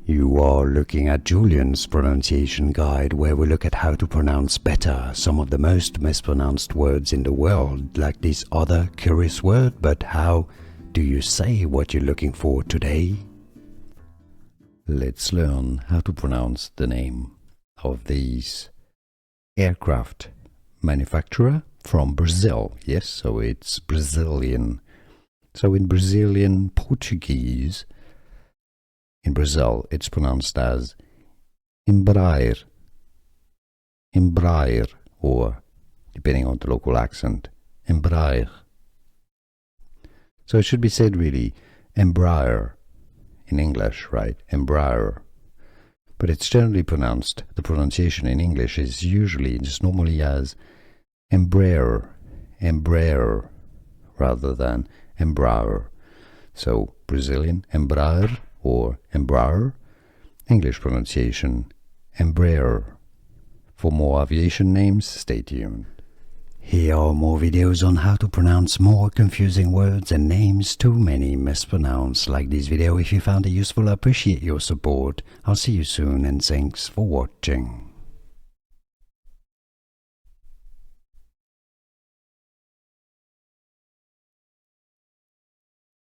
You are looking at Julian's pronunciation guide, where we look at how to pronounce better some of the most mispronounced words in the world, like this other curious word. But how do you say what you're looking for today? Let's learn how to pronounce the name of this aircraft manufacturer from Brazil. Yes, so it's Brazilian. So in Brazilian Portuguese, in Brazil, it's pronounced as Embraer, Embraer, or, depending on the local accent, Embraer. So it should be said really Embraer in English, right? Embraer. But it's generally pronounced, the pronunciation in English is usually just normally as Embraer, Embraer, rather than Embraer. So Brazilian Embraer or Embraer, English pronunciation Embraer. For more aviation names, stay tuned. Here are more videos on how to pronounce more confusing words and names too many mispronounced. Like this video if you found it useful. I appreciate your support. I'll see you soon and thanks for watching.